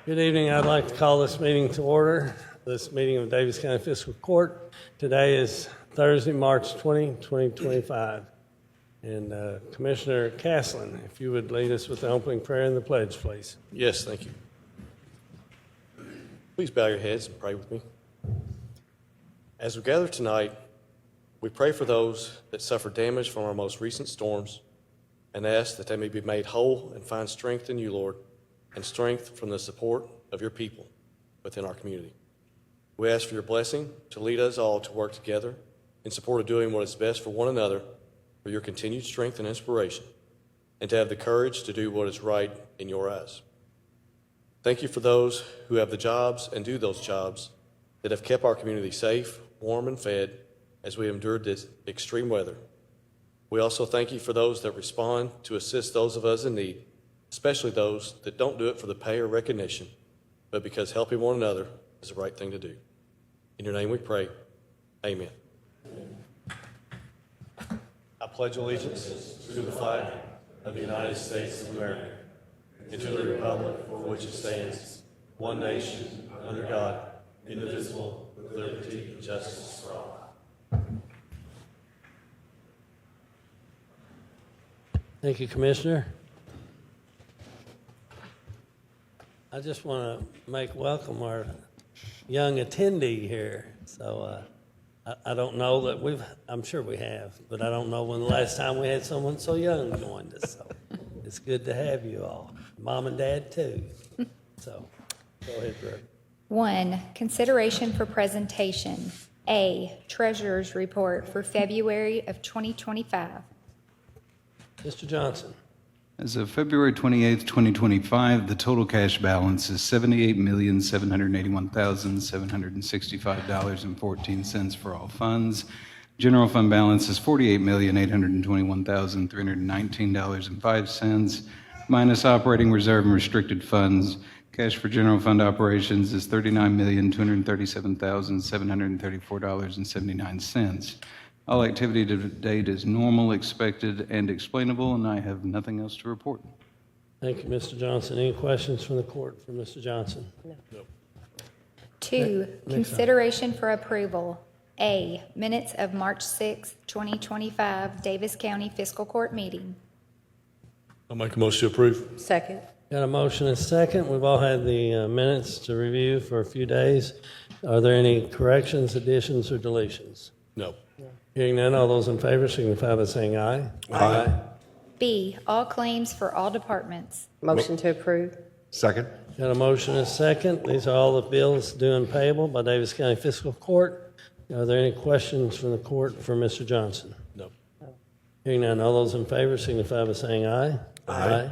Good evening. I'd like to call this meeting to order. This meeting of Daviess County Fiscal Court. Today is Thursday, March 20, 2025. And Commissioner Castlen, if you would lead us with the opening prayer and the pledge, please. Yes, thank you. Please bow your heads and pray with me. As we gather tonight, we pray for those that suffer damage from our most recent storms and ask that they may be made whole and find strength in you, Lord, and strength from the support of your people within our community. We ask for your blessing to lead us all to work together in support of doing what is best for one another, for your continued strength and inspiration, and to have the courage to do what is right in your eyes. Thank you for those who have the jobs and do those jobs that have kept our community safe, warm, and fed as we endured this extreme weather. We also thank you for those that respond to assist those of us in need, especially those that don't do it for the pay or recognition, but because helping one another is the right thing to do. In your name we pray, amen. I pledge allegiance to the flag of the United States of America and to the republic for which it stands, one nation, under God, indivisible, with liberty and justice for all. Thank you, Commissioner. I just want to make welcome our young attendee here. So I don't know that I'm sure we have, but I don't know when the last time we had someone so young joined us. So it's good to have you all. Mom and Dad, too. So go ahead, Greg. 1, consideration for presentation. A, Treasurer's Report for February of 2025. Mr. Johnson. As of February 28th, 2025, the total cash balance is $78,781,765.14 for all funds. General fund balance is $48,821,319.05, minus operating reserve and restricted funds. Cash for general fund operations is $39,237,734.79. All activity to date is normal, expected, and explainable, and I have nothing else to report. Thank you, Mr. Johnson. Any questions from the court for Mr. Johnson? No. 2, consideration for approval. A, minutes of March 6, 2025, Daviess County Fiscal Court meeting. I'll make a motion to approve. Second. Got a motion and a second. We've all had the minutes to review for a few days. Are there any corrections, additions, or deletions? No. Hearing none, all those in favor signify by saying aye. Aye. B, all claims for all departments. Motion to approve. Second. Got a motion and a second. These are all the bills due and payable by Daviess County Fiscal Court. Are there any questions from the court for Mr. Johnson? No. Hearing none, all those in favor signify by saying aye. Aye.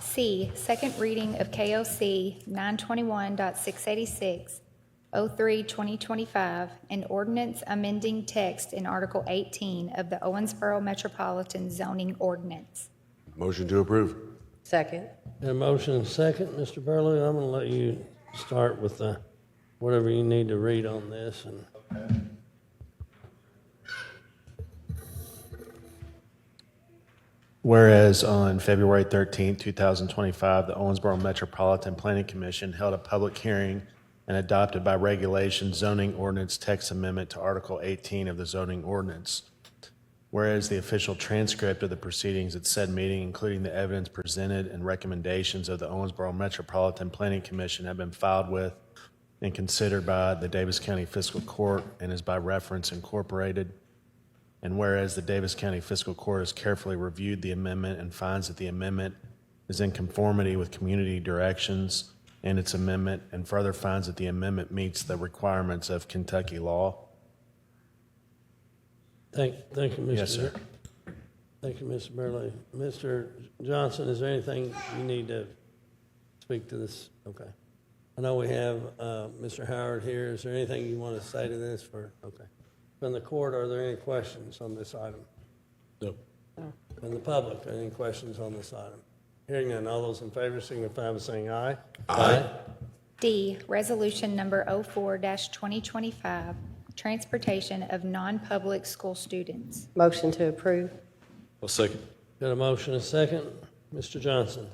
C, second reading of KOHS 921.686, 03/2025, and ordinance amending text in Article 18 of the Owensboro Metropolitan Zoning Ordinance. Motion to approve. Second. Got a motion and a second. Mr. Burley, I'm going to let you start with whatever you need to read on this. Whereas on February 13, 2025, the Owensboro Metropolitan Planning Commission held a public hearing and adopted by regulation zoning ordinance text amendment to Article 18 of the zoning ordinance. Whereas the official transcript of the proceedings at said meeting, including the evidence presented and recommendations of the Owensboro Metropolitan Planning Commission, have been filed with and considered by the Daviess County Fiscal Court and is by reference incorporated. And whereas the Daviess County Fiscal Court has carefully reviewed the amendment and finds that the amendment is in conformity with community directions and its amendment, and further finds that the amendment meets the requirements of Kentucky law. Thank you, Mr. Yes, sir. Thank you, Mr. Burley. Mr. Johnson, is there anything you need to speak to this? Okay. I know we have Mr. Howard here. Is there anything you want to say to this? Okay. From the court, are there any questions on this item? No. From the public, any questions on this item? Hearing none, all those in favor signify by saying aye. Aye. D, resolution number 04-2025, transportation of non-public school students. Motion to approve. I'll second. Got a motion and a second. Mr. Johnson.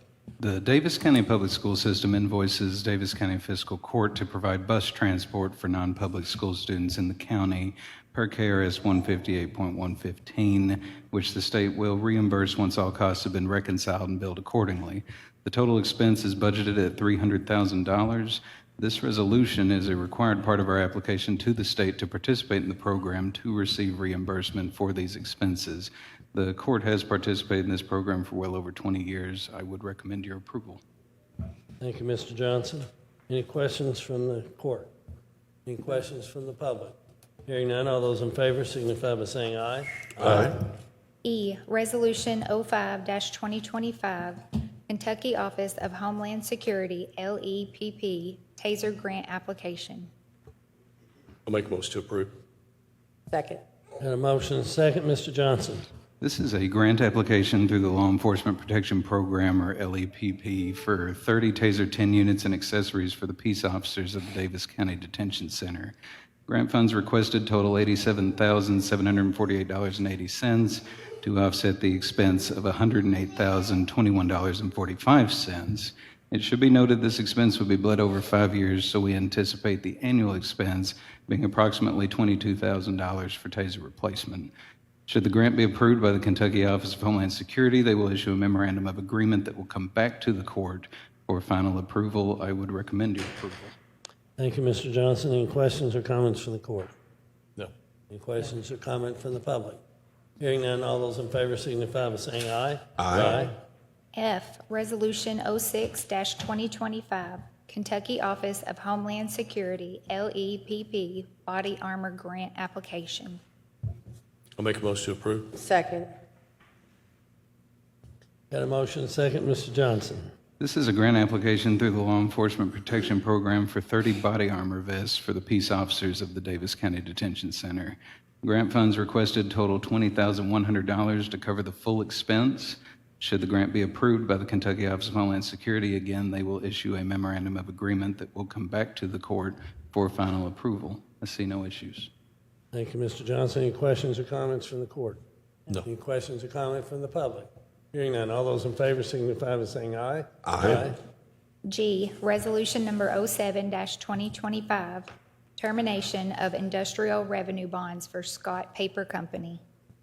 The Davis County Public School System invoices Davis County Fiscal Court to provide bus transport for non-public school students in the county per KRS 158.115, which the state will reimburse once all costs have been reconciled and billed accordingly. The total expense is budgeted at $300,000. This resolution is a required part of our application to the state to participate in the program to receive reimbursement for these expenses. The court has participated in this program for well over 20 years. I would recommend your approval. Thank you, Mr. Johnson. Any questions from the court? Any questions from the public? Hearing none, all those in favor signify by saying aye. Aye. E, Resolution 05-2025, Kentucky Office of Homeland Security, LEPP, Taser Grant Application. I'll make a motion to approve. Second. Got a motion and a second. Mr. Johnson. This is a grant application through the Law Enforcement Protection Program, or LEPP, for 30 Taser 10 units and accessories for the peace officers of the Davis County Detention Center. Grant funds requested total $87,748.80 to offset the expense of $108,021.45. It should be noted this expense will be bled over 5 years, so we anticipate the annual expense being approximately $22,000 for Taser replacement. Should the grant be approved by the Kentucky Office of Homeland Security, they will issue a memorandum of agreement that will come back to the court for final approval. I would recommend your approval. Thank you, Mr. Johnson. Any questions or comments from the court? No. Any questions or comment from the public? Hearing none, all those in favor signify by saying aye. Aye. F, Resolution 06-2025, Kentucky Office of Homeland Security, LEPP, Body Armor Grant Application. I'll make a motion to approve. Second. Got a motion and a second. Mr. Johnson. This is a grant application through the Law Enforcement Protection Program for 30 body armor vests for the peace officers of the Davis County Detention Center. Grant funds requested total $20,100 to cover the full expense. Should the grant be approved by the Kentucky Office of Homeland Security, again, they will issue a memorandum of agreement that will come back to the court for final approval. I see no issues. Thank you, Mr. Johnson. Any questions or comments from the court? No. Any questions or comment from the public? Hearing none, all those in favor signify by saying aye. Aye. G, Resolution Number 07-2025, Termination of Industrial Revenue Bonds for Scott Paper Company.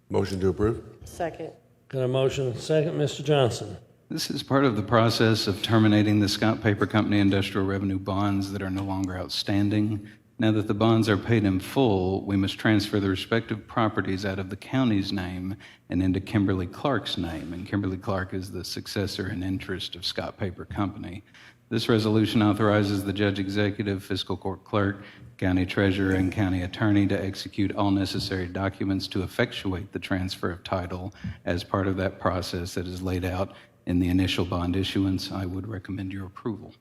Motion to approve? Second. Got a motion and a second. Mr. Johnson. This is part of the process of terminating the Scott Paper Company industrial revenue bonds that are no longer outstanding. Now that the bonds are paid in full, we must transfer the respective properties out of the county's name and into Kimberly Clark's name. And Kimberly Clark is the successor in interest of Scott Paper Company. This resolution authorizes the judge executive, fiscal court clerk, county treasurer, and county attorney to execute all necessary documents to effectuate the transfer of title as part of that process that is laid out in the initial bond issuance. I would recommend your approval.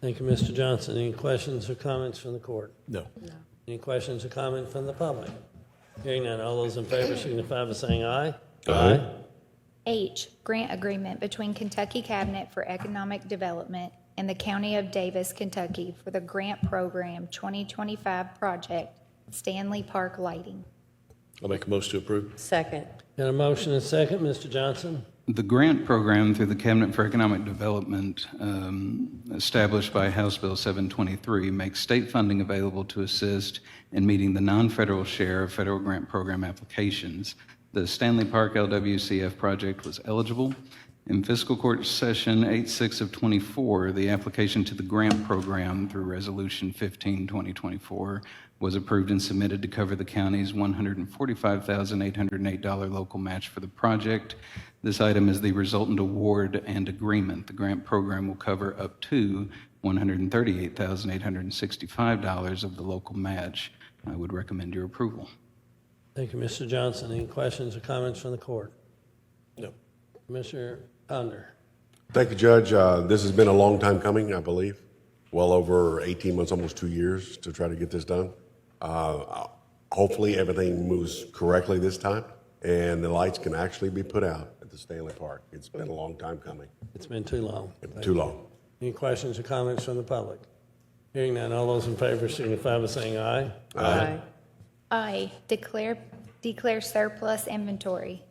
Thank you, Mr. Johnson. Any questions or comments from the court? No. Any questions or comments from the public? Hearing none, all those in favor signify by saying aye. Aye. H, Grant Agreement between Kentucky Cabinet for Economic Development and the County of Davis, Kentucky for the Grant Program 2025 Project, Stanley Park Lighting. I'll make a motion to approve. Second. Got a motion and a second. Mr. Johnson. The grant program through the Cabinet for Economic Development, established by House Bill 723, makes state funding available to assist in meeting the non-federal share of federal grant program applications. The Stanley Park LWCF project was eligible. In Fiscal Court Session 8-6 of 24, the application to the grant program through Resolution 15-2024 was approved and submitted to cover the county's $145,808 local match for the project. This item is the resultant award and agreement. The grant program will cover up to $138,865 of the local match. I would recommend your approval. Thank you, Mr. Johnson. Any questions or comments from the court? No. Commissioner Ponder. Thank you, Judge. This has been a long time coming, I believe. Well over 18 months, almost 2 years to try to get this done. Hopefully everything moves correctly this time and the lights can actually be put out at the Stanley Park. It's been a long time coming. It's been too long. Too long. Any questions or comments from the public? Hearing none, all those in favor signify by saying aye. Aye. I, Declare surplus inventory.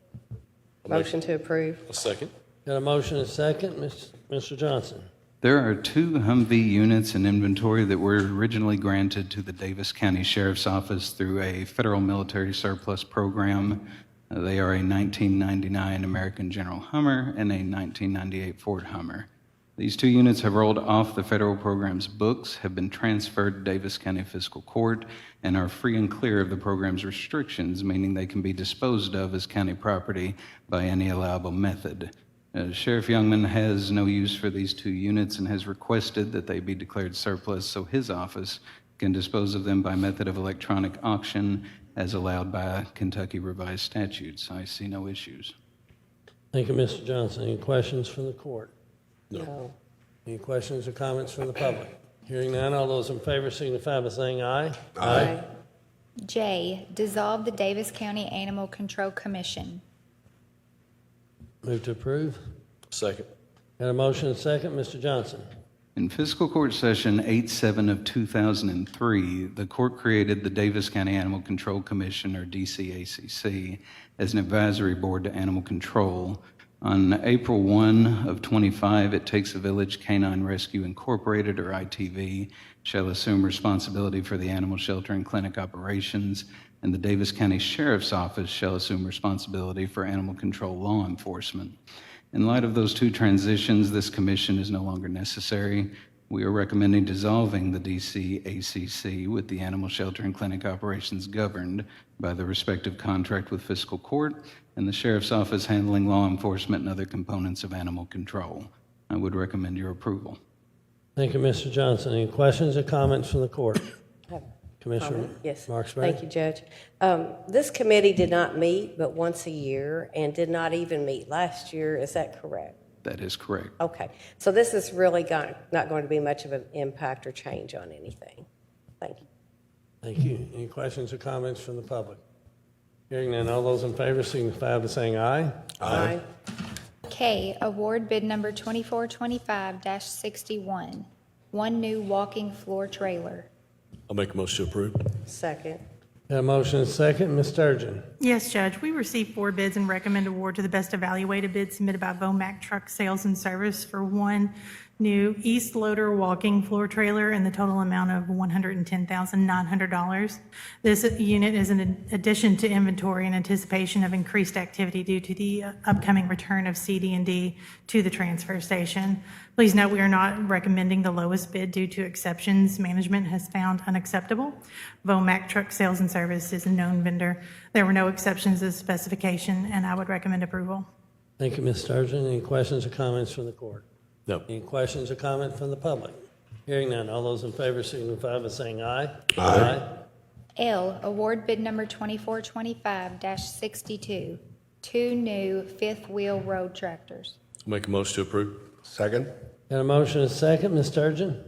Motion to approve. A second. Got a motion and a second. Mr. Johnson. There are 2 Humvee units in inventory that were originally granted to the Davis County Sheriff's Office through a federal military surplus program. They are a 1999 American General Hummer and a 1998 Ford Hummer. These 2 units have rolled off the federal program's books, have been transferred to Davis County Fiscal Court, and are free and clear of the program's restrictions, meaning they can be disposed of as county property by any allowable method. Sheriff Youngman has no use for these 2 units and has requested that they be declared surplus so his office can dispose of them by method of electronic auction as allowed by Kentucky revised statutes. I see no issues. Thank you, Mr. Johnson. Any questions from the court? No. Any questions or comments from the public? Hearing none, all those in favor signify by saying aye. Aye. J, dissolve the Davis County Animal Control Commission. Move to approve. Second. Got a motion and a second. Mr. Johnson. In Fiscal Court Session 8-7 of 2003, the court created the Davis County Animal Control Commission, or DCACC, as an advisory board to animal control. On April 1 of 25, It Takes a Village Canine Rescue Incorporated, or ITV, shall assume responsibility for the animal shelter and clinic operations, and the Davis County Sheriff's Office shall assume responsibility for animal control law enforcement. In light of those 2 transitions, this commission is no longer necessary. We are recommending dissolving the DCACC with the animal shelter and clinic operations governed by the respective contract with Fiscal Court and the Sheriff's Office handling law enforcement and other components of animal control. I would recommend your approval. Thank you, Mr. Johnson. Any questions or comments from the court? Commissioner Yes. Marksberry. Thank you, Judge. This committee did not meet but once a year and did not even meet last year. Is that correct? That is correct. Okay. So this is really not going to be much of an impact or change on anything. Thank you. Thank you. Any questions or comments from the public? Hearing none, all those in favor signify by saying aye. Aye. K, award bid number 2425-61, 1 new walking floor trailer. I'll make a motion to approve. Second. Got a motion and a second. Ms. Sturgeon. Yes, Judge. We received 4 bids and recommend award to the best evaluated bid submitted by Vomac Truck Sales and Service for 1 new East Loader walking floor trailer in the total amount of $110,900. This unit is in addition to inventory in anticipation of increased activity due to the upcoming return of CD&D to the transfer station. Please note we are not recommending the lowest bid due to exceptions management has found unacceptable. Vomac Truck Sales and Service is a known vendor. There were no exceptions to the specification, and I would recommend approval. Thank you, Ms. Sturgeon. Any questions or comments from the court? No. Any questions or comments from the public? Hearing none, all those in favor signify by saying aye. Aye. L, award bid number 2425-62, 2 new fifth-wheel road tractors. I'll make a motion to approve. Second? Got a motion and a second. Ms. Sturgeon.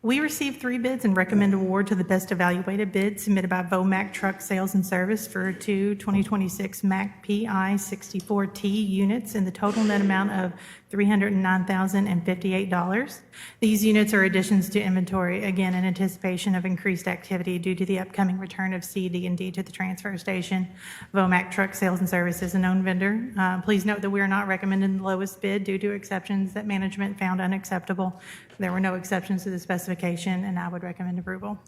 We received 3 bids and recommend award to the best evaluated bid submitted by Vomac Truck Sales and Service for 2 2026 Mack PI 64T units in the total net amount of $309,058. These units are additions to inventory, again in anticipation of increased activity due to the upcoming return of CD&D to the transfer station. Vomac Truck Sales and Service is a known vendor. Please note that we are not recommending the lowest bid due to exceptions that management found unacceptable. There were no exceptions to the specification, and I would recommend approval.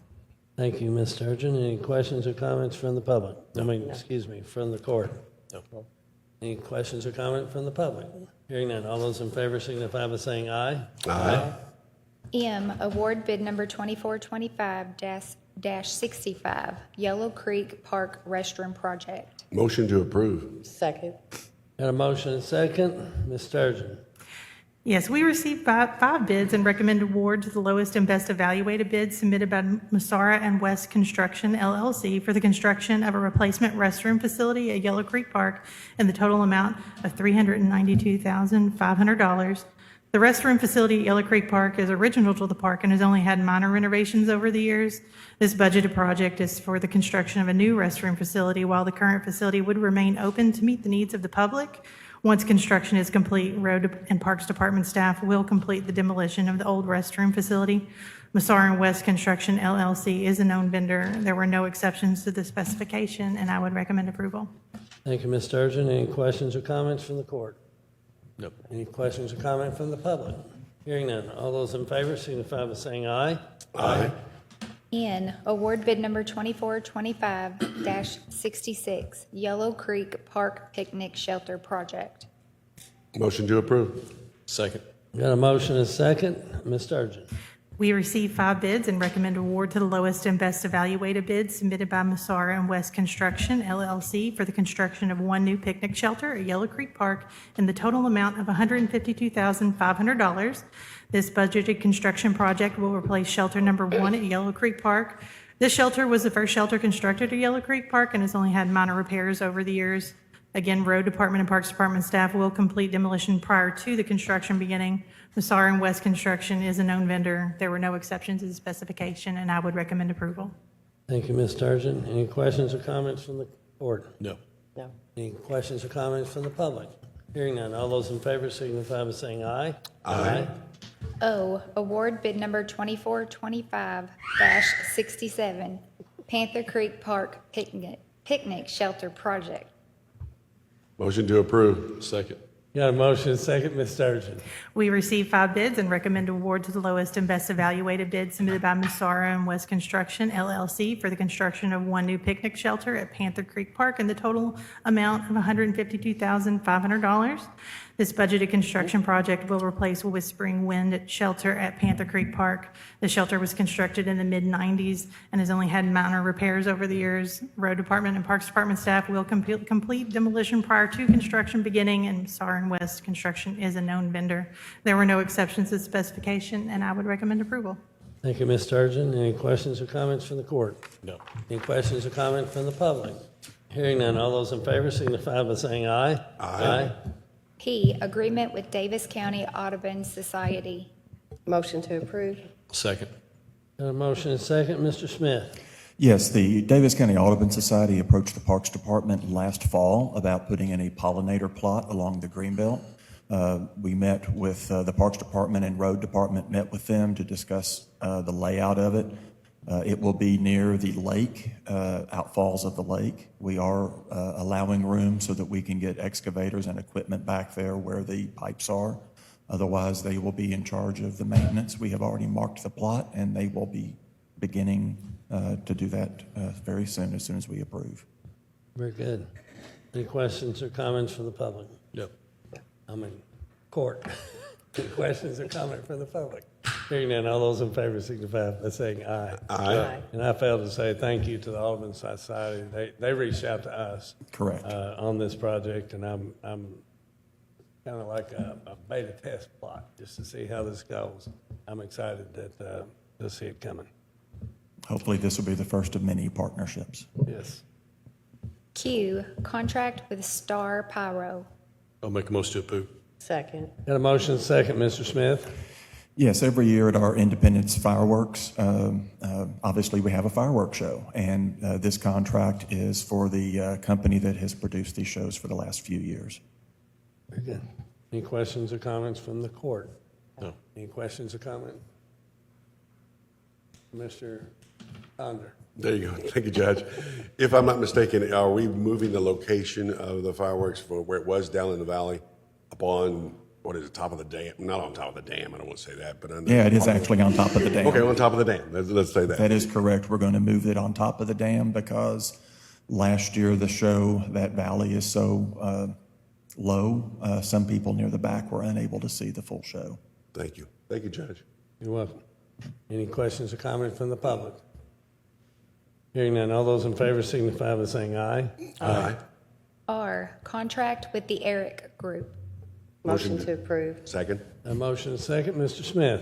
Thank you, Ms. Sturgeon. Any questions or comments from the public? From the court? No. Any questions or comments from the public? Hearing none, all those in favor signify by saying aye. Aye. M, award bid number 2425-65, Yellow Creek Park Restroom Project. Motion to approve. Second. Got a motion and a second. Ms. Sturgeon. Yes, we received five bids and recommend award to the lowest and best evaluated bid submitted by Massara and West Construction LLC for the construction of a replacement restroom facility at Yellow Creek Park in the total amount of $392,500. The restroom facility at Yellow Creek Park is original to the park and has only had minor renovations over the years. This budgeted project is for the construction of a new restroom facility, while the current facility would remain open to meet the needs of the public. Once construction is complete, Road and Parks Department staff will complete the demolition of the old restroom facility. Massara and West Construction LLC is a known vendor. There were no exceptions to the specification, and I would recommend approval. Thank you, Ms. Sturgeon. Any questions or comments from the court? No. Any questions or comment from the public? Hearing none. All those in favor signify by saying aye. Aye. N, award bid number 2425-66, Yellow Creek Park Picnic Shelter Project. Motion to approve. Second. Got a motion and a second. Ms. Sturgeon. We received 5 bids and recommend award to the lowest and best evaluated bid submitted by Massara and West Construction, LLC, for the construction of 1 new picnic shelter at Yellow Creek Park in the total amount of $152,500. This budgeted construction project will replace shelter number 1 at Yellow Creek Park. This shelter was the first shelter constructed at Yellow Creek Park and has only had minor repairs over the years. Again, Road Department and Parks Department staff will complete demolition prior to the construction beginning. Massara and West Construction is a known vendor. There were no exceptions to the specification, and I would recommend approval. Thank you, Ms. Sturgeon. Any questions or comments from the board? No. No. Any questions or comments from the public? Hearing none. All those in favor signify by saying aye. Aye. O, award bid number 2425-67, Panther Creek Park Picnic Shelter Project. Motion to approve. Second. Got a motion and a second. Ms. Sturgeon. We received 5 bids and recommend award to the lowest and best evaluated bid submitted by Massara and West Construction, LLC, for the construction of 1 new picnic shelter at Panther Creek Park in the total amount of $152,500. This budgeted construction project will replace Whispering Wind Shelter at Panther Creek Park. The shelter was constructed in the mid-'90s and has only had minor repairs over the years. Road Department and Parks Department staff will complete demolition prior to construction beginning, and Massara and West Construction is a known vendor. There were no exceptions to the specification, and I would recommend approval. Thank you, Ms. Sturgeon. Any questions or comments from the court? No. Any questions or comments from the public? Hearing none. All those in favor signify by saying aye. Aye. P, agreement with Daviess County Audubon Society. Motion to approve. Second. Got a motion and a second. Mr. Smith. Yes, the Daviess County Audubon Society approached the Parks Department last fall about putting in a pollinator plot along the Greenbelt. We met with the Parks Department and Road Department, met with them to discuss the layout of it. It will be near the lake, outfalls of the lake. We are allowing room so that we can get excavators and equipment back there where the pipes are. Otherwise, they will be in charge of the maintenance. We have already marked the plot, and they will be beginning to do that very soon as we approve. Very good. Any questions or comments from the public? No. Court. Any questions or comment from the public? Hearing none, all those in favor signify by saying aye. Aye. And I failed to say thank you to the Audubon Society. They reached out to us. Correct. On this project, and I'm kind of like a beta test plot just to see how this goes. I'm excited that you'll see it coming. Hopefully, this will be the first of many partnerships. Yes. Q, contract with Star Pyro. I'll make a motion to approve. Second. Got a motion second, Mr. Smith. Yes, every year at our Independence fireworks, obviously we have a fireworks show, and this contract is for the company that has produced these shows for the last few years. Very good. Any questions or comments from the court? No. Any questions or comments? Mr. Ponder. There you go. Thank you, Judge. If I'm not mistaken, are we moving the location of the fireworks from where it was down in the valley up on, what is it, top of the dam? Not on top of the dam, I don't want to say that, but on the... Yeah, it is actually on top of the dam. Okay, on top of the dam. Let's say that. That is correct. We're going to move it on top of the dam because last year the show, that valley is so low, some people near the back were unable to see the full show. Thank you. Thank you, Judge. You're welcome. Any questions or comments from the public? Hearing none, all those in favor signify by saying aye. Aye. R, contract with the Eric Group. Motion to approve. Second. A motion second, Mr. Smith.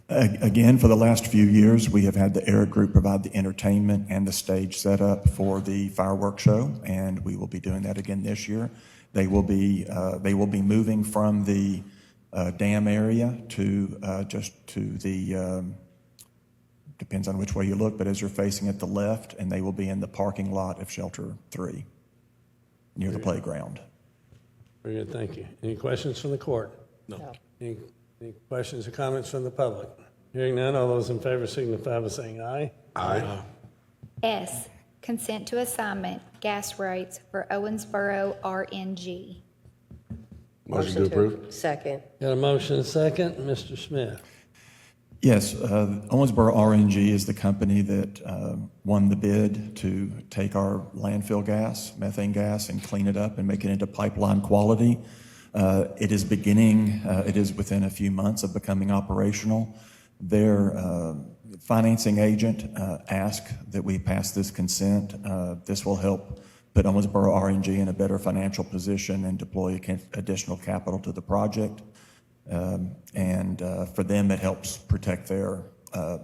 Again, for the last few years, we have had the Eric Group provide the entertainment and the stage setup for the fireworks show, and we will be doing that again this year. They will be moving from the dam area to just to the, depends on which way you look, but as you're facing at the left, and they will be in the parking lot of Shelter 3 near the playground. Very good, thank you. Any questions from the court? No. Any questions or comments from the public? Hearing none, all those in favor signify by saying aye. Aye. S, consent to assignment gas rights for Owensboro RNG. Motion to approve? Second. Got a motion and a second. Mr. Smith. Yes, Owensboro RNG is the company that won the bid to take our landfill gas, methane gas, and clean it up and make it into pipeline quality. It is beginning, it is within a few months of becoming operational. Their financing agent asked that we pass this consent. This will help put Owensboro RNG in a better financial position and deploy additional capital to the project. And for them, it helps protect their,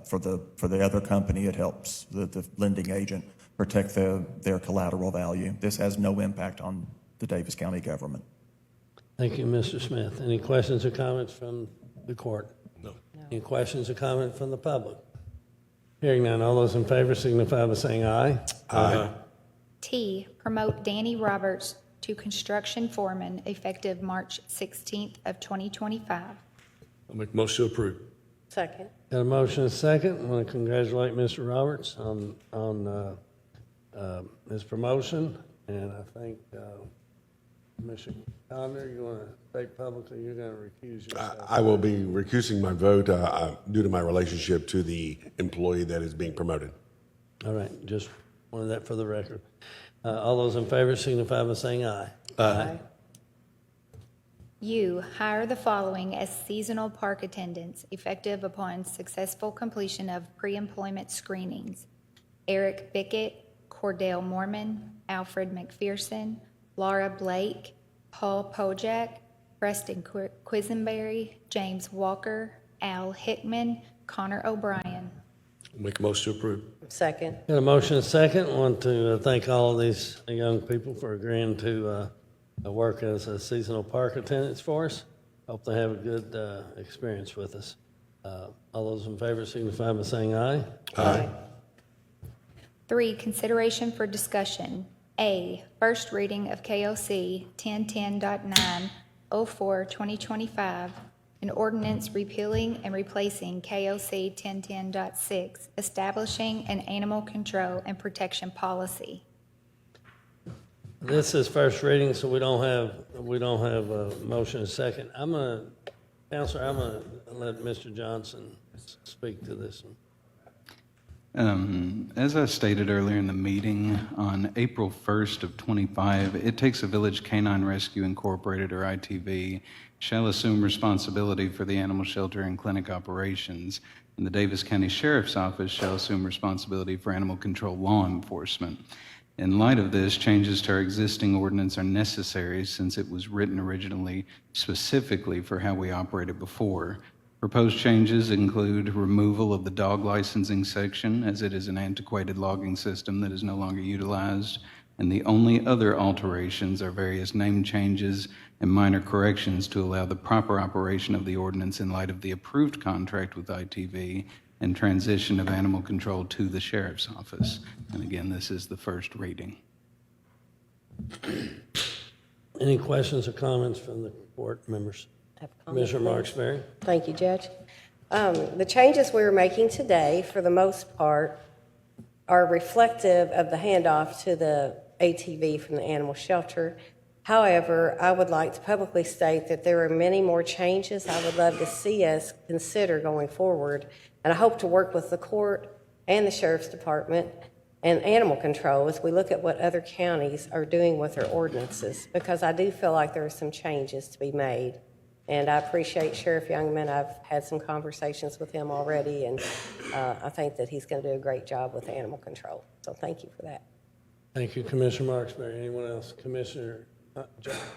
for the other company, it helps the lending agent protect their collateral value. This has no impact on the Daviess County government. Thank you, Mr. Smith. Any questions or comments from the court? No. Any questions or comments from the public? Hearing none, all those in favor signify by saying aye. Aye. T, promote Danny Roberts to construction foreman effective March 16th of 2025. I'll make a motion to approve. Second. Got a motion and a second. I want to congratulate Mr. Roberts on his promotion. And I think, Mr. Conner, you want to state publicly you're going to recuse yourself? I will be recusing my vote due to my relationship to the employee that is being promoted. All right, just wanted that for the record. All those in favor signify by saying aye. Aye. U, hire the following as seasonal park attendants effective upon successful completion of pre-employment screenings: Eric Bickett, Cordell Mormon, Alfred McPherson, Laura Blake, Paul Pojak, Preston Quisenberry, James Walker, Al Hickman, Connor O'Brien. I'll make a motion to approve. Second. Got a motion and a second. Want to thank all of these young people for agreeing to work as a seasonal park attendants for us. Hope they have a good experience with us. All those in favor signify by saying aye. Aye. 3, consideration for discussion. A, first reading of KOC 1010.9, 04/2025, an ordinance repealing and replacing KOC 1010.6, establishing an animal control and protection policy. This is first reading, so we don't have a motion and a second. Counselor, I'm gonna let Mr. Johnson speak to this one. As I stated earlier in the meeting, on April 1st of '25, It Takes a Village Canine Rescue Incorporated, or ITV, shall assume responsibility for the animal shelter and clinic operations, and the Daviess County Sheriff's Office shall assume responsibility for animal control law enforcement. In light of this, changes to our existing ordinance are necessary since it was written originally specifically for how we operated before. Proposed changes include removal of the dog licensing section, as it is an antiquated logging system that is no longer utilized, and the only other alterations are various name changes and minor corrections to allow the proper operation of the ordinance in light of the approved contract with ITV and transition of animal control to the Sheriff's Office. And again, this is the first reading. Any questions or comments from the court members? Have a comment, Commissioner please. Marksberry? Thank you, Judge. The changes we're making today, for the most part, are reflective of the handoff to the ATV from the animal shelter. However, I would like to publicly state that there are many more changes I would love to see us consider going forward, and I hope to work with the court and the Sheriff's Department and animal control as we look at what other counties are doing with their ordinances, because I do feel like there are some changes to be made. And I appreciate Sheriff Youngman. I've had some conversations with him already, and I think that he's going to do a great job with animal control. So thank you for that. Thank you, Commissioner Marksberry. Anyone else? Commissioner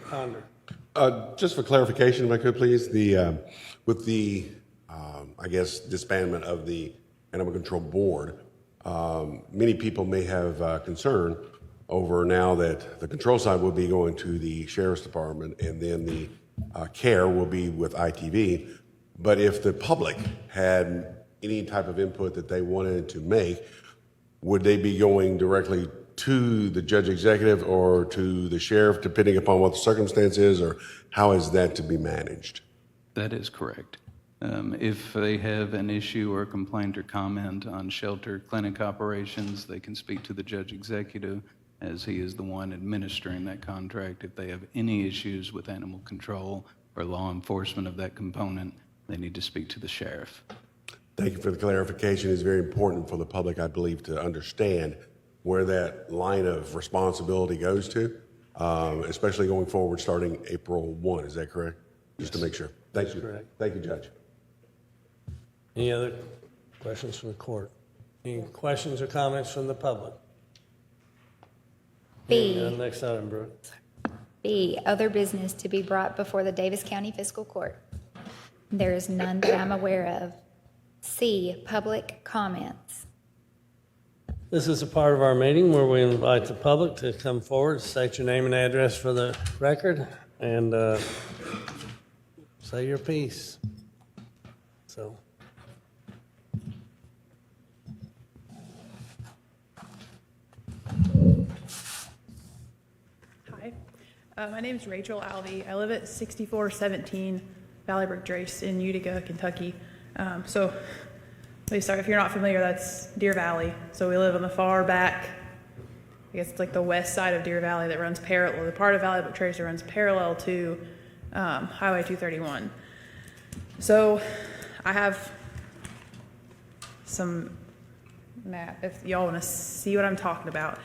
Ponder? Just for clarification, if I could please, with the I guess disbandment of the Animal Control Board, many people may have concern over now that the control side will be going to the Sheriff's Department, and then the care will be with ITV. But if the public had any type of input that they wanted to make, would they be going directly to the judge executive or to the sheriff, depending upon what the circumstance is, or how is that to be managed? That is correct. If they have an issue or complaint or comment on shelter clinic operations, they can speak to the judge executive. as he is the one administering that contract. If they have any issues with animal control or law enforcement of that component, they need to speak to the sheriff. Thank you for the clarification. It's very important for the public, I believe, to understand where that line of responsibility goes to, especially going forward starting April 1. Is that correct? Just to make sure. Thank you. correct. Thank you, Judge. Any other questions from the court? Any questions or comments from the public? B. Next item, Brooke. B, other business to be brought before the Davis County Fiscal Court. There is none that I'm aware of. C, public comments. This is a part of our meeting where we invite the public to come forward, state your name and address for the record, and say your piece. So, Hi, my name is Rachel Alvey. I live at 6417 Valley Brook Drace in Utica, Kentucky. So, let me start. If you're not familiar, that's Deer Valley. So we live on the far back, I guess it's like the west side of Deer Valley that runs parallel, the part of Valley Brook Drace that runs parallel to Highway 231. So I have some map, if y'all want to see what I'm talking about.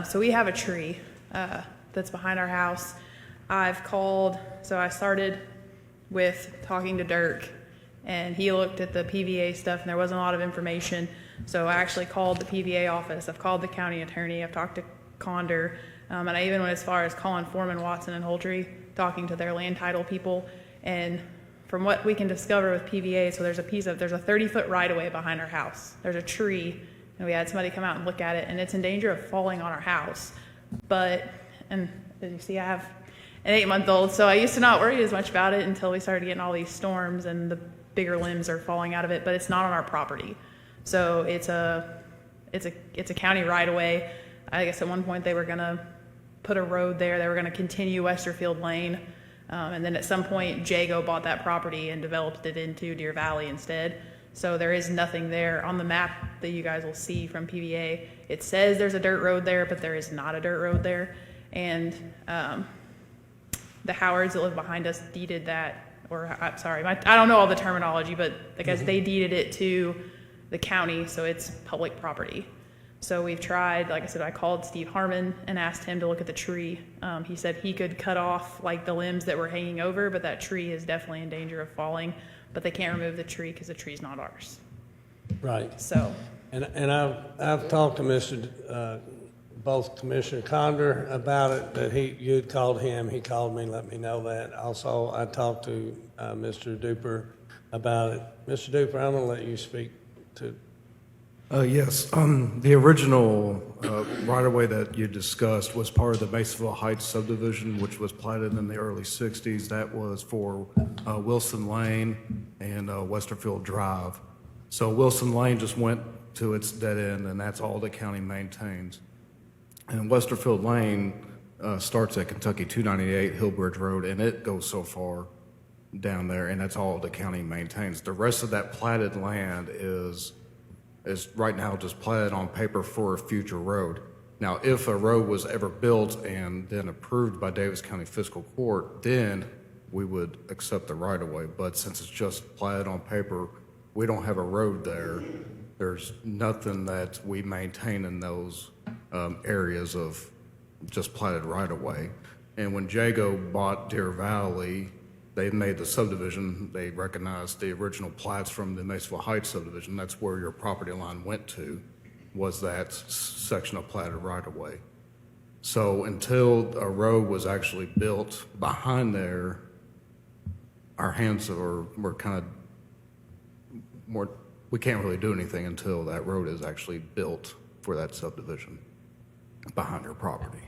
So we have a tree that's behind our house. I've called, so I started with talking to Dirk, and he looked at the PVA stuff, and there wasn't a lot of information. So I actually called the PVA office. I've called the county attorney. I've talked to Conder, and I even went as far as calling Foreman, Watson, and Holtree, talking to their land title people. And from what we can discover with PVA, so there's a 30-foot right-of-way behind our house. There's a tree, and we had somebody come out and look at it, and it's in danger of falling on our house. But, and as you see, I have an 8-month-old, so I used to not worry as much about it until we started getting all these storms and the bigger limbs are falling out of it, but it's not on our property. So it's a county right-of-way. I guess at one point they were gonna put a road there. They were gonna continue Westerfield Lane. And then at some point, Jago bought that property and developed it into Deer Valley instead. So there is nothing there on the map that you guys will see from PVA. It says there's a dirt road there, but there is not a dirt road there. And the Howards that live behind us deeded that, or I'm sorry, I don't know all the terminology, but I guess they deeded it to the county, so it's public property. So we've tried, like I said, I called Steve Harmon and asked him to look at the tree. He said he could cut off like the limbs that were hanging over, but that tree is definitely in danger of falling. But they can't remove the tree because the tree's not ours. right. So, And I've talked to both Commissioner Conder about it, that you had called him, he called me, let me know that. Also, I talked to Mr. Duper about it. Mr. Duper, I'm gonna let you speak to. Yes, the original right-of-way that you discussed was part of the Masonville Heights subdivision, which was platted in the early 60s. That was for Wilson Lane and Westerfield Drive. So Wilson Lane just went to its dead end, and that's all the county maintains. And Westerfield Lane starts at Kentucky 298 Hillbridge Road, and it goes so far down there, and that's all the county maintains. The rest of that platted land is right now just platted on paper for a future road. Now, if a road was ever built and then approved by Davis County Fiscal Court, then we would accept the right-of-way. But since it's just platted on paper, we don't have a road there. There's nothing that we maintain in those areas of just platted right-of-way. And when Jago bought Deer Valley, they made the subdivision. They recognized the original plats from the Masonville Heights subdivision. That's where your property line went to, was that section of platted right-of-way. So until a road was actually built behind there, our hands were kind of more, we can't really do anything until that road is actually built for that subdivision behind your property.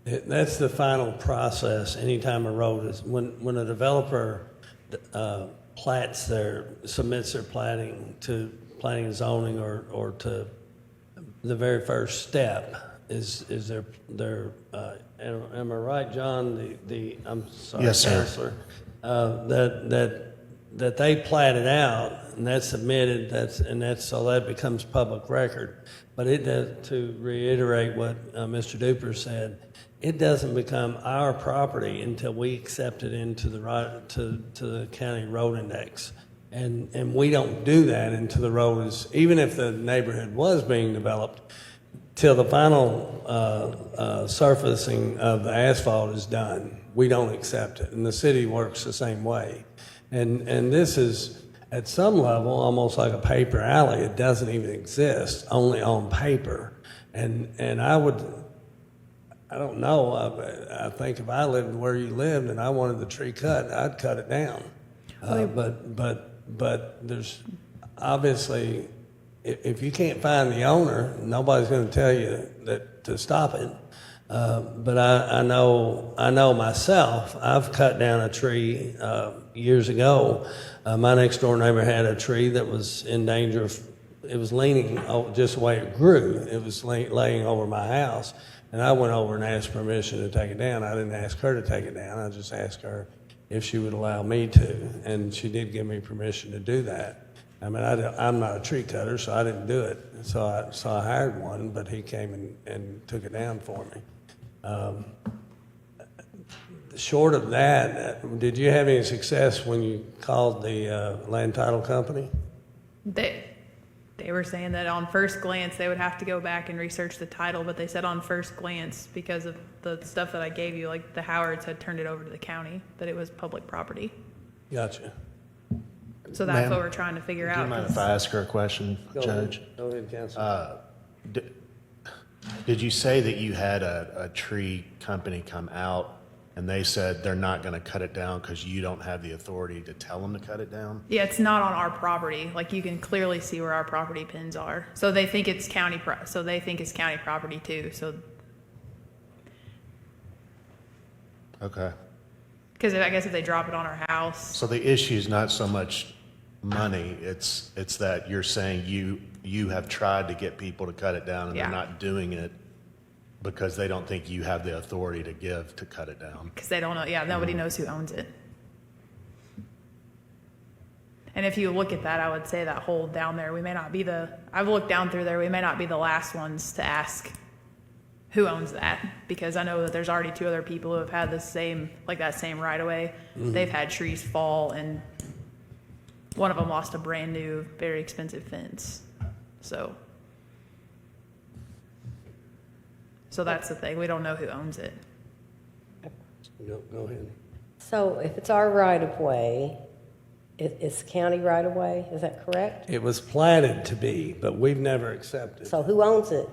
That's the final process. Anytime a road is, when a developer submits their platting to planning and zoning, or to the very first step is their am I right, John? I'm sorry, Yes, sir. Counselor, that that they platted out, and that's submitted, so that becomes public record. But it does, to reiterate what Mr. Duper said, it doesn't become our property until we accept it into to the county road index. And we don't do that until the road is, even if the neighborhood was being developed, till the final surfacing of the asphalt is done, we don't accept it. And the city works the same way. And this is, at some level, almost like a paper alley. It doesn't even exist, only on paper. And I don't know, I think if I lived where you lived and I wanted the tree cut, I'd cut it down. But there's obviously, if you can't find the owner, nobody's going to tell you that to stop it. But I know myself. I've cut down a tree years ago. My next door neighbor had a tree that was in danger of. It was leaning just the way it grew. It was laying over my house, and I went over and asked permission to take it down. I didn't ask her to take it down. I just asked her if she would allow me to, and she did give me permission to do that. I mean, I'm not a tree cutter, so I didn't do it. So I hired one, but he came and took it down for me. Short of that, did you have any success when you called the land title company? They were saying that on first glance, they would have to go back and research the title, but they said on first glance, because of the stuff that I gave you, like the Howards had turned it over to the county, that it was public property. Gotcha. So that's what we're trying to figure out. Do you mind if I ask her a question, Judge? Go ahead, Counsel. Did you say that you had a tree company come out and they said they're not going to cut it down because you don't have the authority to tell them to cut it down? Yeah, it's not on our property. Like, you can clearly see where our property pins are. So they think it's county property too. So Okay. because I guess if they drop it on our house, So the issue is not so much money, it's that you're saying you have tried to get people to cut it down and Yeah. they're not doing it because they don't think you have the authority to cut it down. because they don't know. Yeah, nobody knows who owns it. And if you look at that, I would say that hole down there, I've looked down through there, we may not be the last ones to ask who owns that, because I know that there's already 2 other people who have had that same right of way. They've had trees fall, and one of them lost a brand new, very expensive fence. So that's the thing. We don't know who owns it. Go ahead. So if it's our right-of-way, it's county right-of-way, is that correct? It was platted to be, but we've never accepted. So who owns it?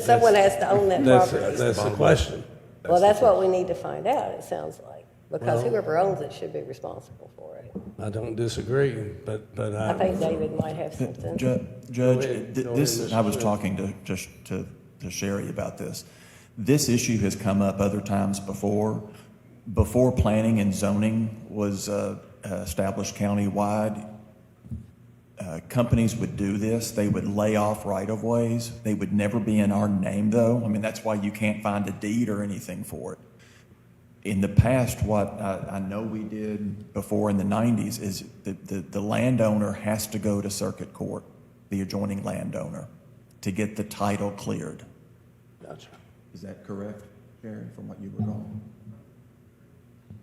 Someone has to own that property. That's the question. Well, that's what we need to find out, it sounds like, because whoever owns it should be responsible for it. I don't disagree, but I think David might have something. Judge, Go ahead, this, I was Mr. talking to Sherry about this. This issue has come up other times before. Before planning and zoning was established countywide, companies would do this. They would lay off right-of-ways. They would never be in our name, though. I mean, that's why you can't find a deed or anything for it. In the past, what I know we did before in the 90s is the landowner has to go to circuit court, the adjoining landowner, to get the title cleared. Gotcha. Is that correct, Sherry, from what you recall?